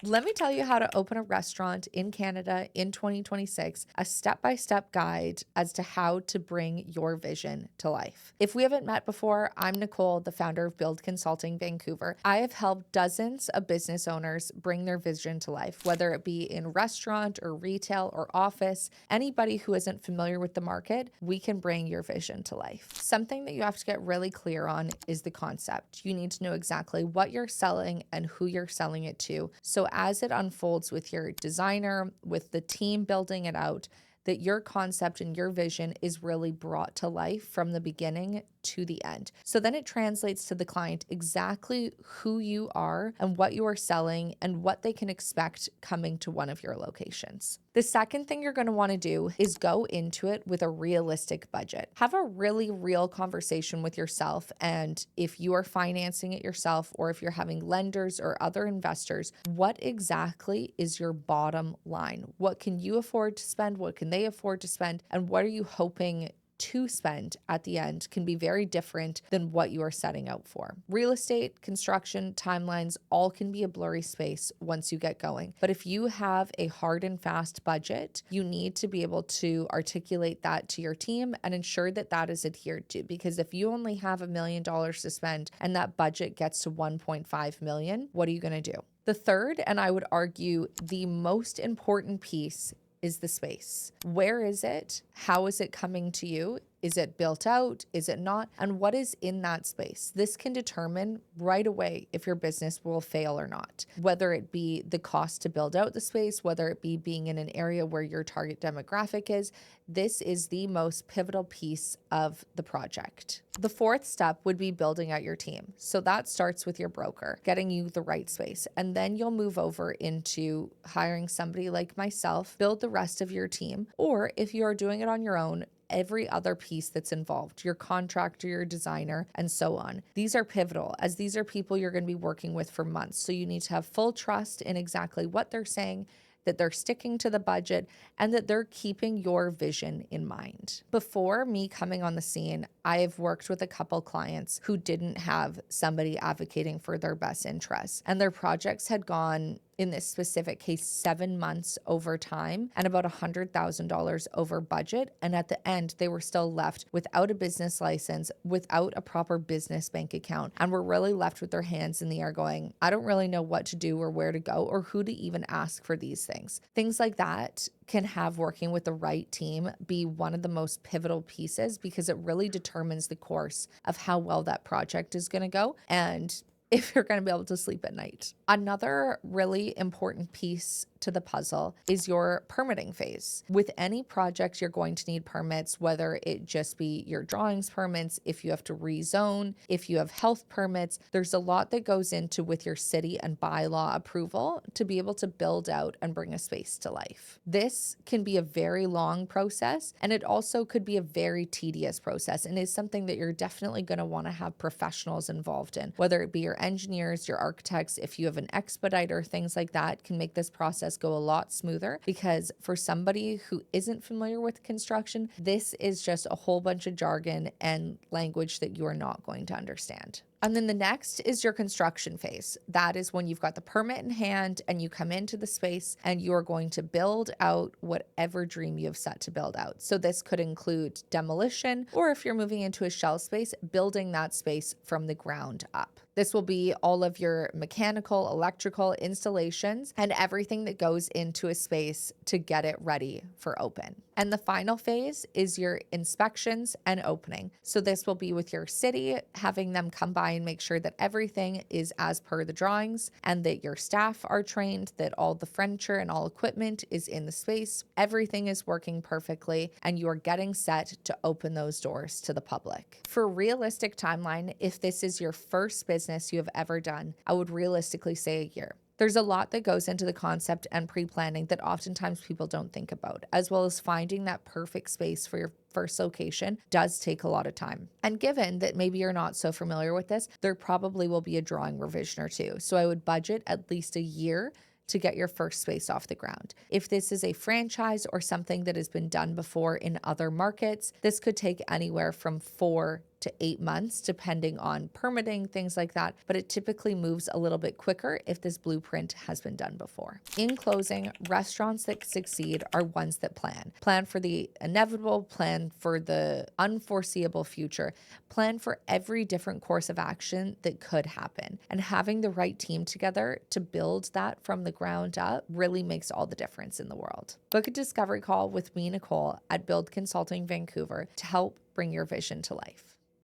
Let me tell you how to open a restaurant in Canada in 2026, a step-by-step guide as to how to bring your vision to life. If we haven't met before, I'm Nicole, the founder of BILD Consulting Vancouver. I have helped dozens of business owners bring their vision to life, whether it be in restaurant or retail or office. Anybody who isn't familiar with the market, we can bring your vision to life. Something that you have to get really clear on is the concept. You need to know exactly what you're selling and who you're selling it to. So as it unfolds with your designer, with the team building it out, that your concept and your vision is really brought to life from the beginning to the end. So then it translates to the client exactly who you are and what you are selling and what they can expect coming to one of your locations. The second thing you're going to want to do is go into it with a realistic budget. Have a really real conversation with yourself. And if you are financing it yourself, or if you're having lenders or other investors, what exactly is your bottom line? What can you afford to spend? What can they afford to spend? And what are you hoping to spend at the end can be very different than what you are setting out for. Real estate, construction, timelines, all can be a blurry space once you get going. But if you have a hard and fast budget, you need to be able to articulate that to your team and ensure that that is adhered to. Because if you only have $1 million to spend and that budget gets to 1.5 million, what are you going to do? The third, and I would argue the most important piece, is the space. Where is it? How is it coming to you? Is it built out? Is it not? And what is in that space? This can determine right away if your business will fail or not, whether it be the cost to build out the space, whether it be being in an area where your target demographic is. This is the most pivotal piece of the project. The fourth step would be building out your team. So that starts with your broker, getting you the right space. And then you'll move over into hiring somebody like myself, build the rest of your team. Or if you are doing it on your own, every other piece that's involved, your contractor, your designer, and so on. These are pivotal, as these are people you're going to be working with for months. So you need to have full trust in exactly what they're saying, that they're sticking to the budget, and that they're keeping your vision in mind. Before me coming on the scene, I've worked with a couple clients who didn't have somebody advocating for their best interests, and their projects had gone, in this specific case, 7 months over time and about $100,000 over budget. And at the end, they were still left without a business license, without a proper business bank account, and were really left with their hands in the air going, I don't really know what to do or where to go or who to even ask for these things. Things like that can have working with the right team be one of the most pivotal pieces, because it really determines the course of how well that project is going to go and if you're going to be able to sleep at night. Another really important piece to the puzzle is your permitting phase. With any project, you're going to need permits, whether it just be your drawings permits, if you have to rezone, if you have health permits. There's a lot that goes into with your city and bylaw approval to be able to build out and bring a space to life. This can be a very long process, and it also could be a very tedious process, and is something that you're definitely going to want to have professionals involved in, whether it be your engineers, your architects. If you have an expediter, things like that can make this process go a lot smoother, because for somebody who isn't familiar with construction, this is just a whole bunch of jargon and language that you are not going to understand. And then the next is your construction phase. That is when you've got the permit in hand and you come into the space and you're going to build out whatever dream you have set to build out. So this could include demolition, or if you're moving into a shell space, building that space from the ground up. This will be all of your mechanical, electrical installations, and everything that goes into a space to get it ready for open. And the final phase is your inspections and opening. So this will be with your city, having them come by and make sure that everything is as per the drawings, and that your staff are trained, that all the furniture and all equipment is in the space, everything is working perfectly, and you are getting set to open those doors to the public. For a realistic timeline, if this is your first business you have ever done, I would realistically say a year. There's a lot that goes into the concept and pre-planning that oftentimes people don't think about, as well as finding that perfect space for your first location does take a lot of time. And given that maybe you're not so familiar with this, there probably will be a drawing revision or two. So I would budget at least a year to get your first space off the ground. If this is a franchise or something that has been done before in other markets, this could take anywhere from 4 to 8 months, depending on permitting, things like that, but it typically moves a little bit quicker if this blueprint has been done before. In closing, restaurants that succeed are ones that plan. Plan for the inevitable, plan for the unforeseeable future, plan for every different course of action that could happen. And having the right team together to build that from the ground up really makes all the difference in the world. Book a discovery call with me, Nicole, at BILD Consulting Vancouver to help bring your vision to life.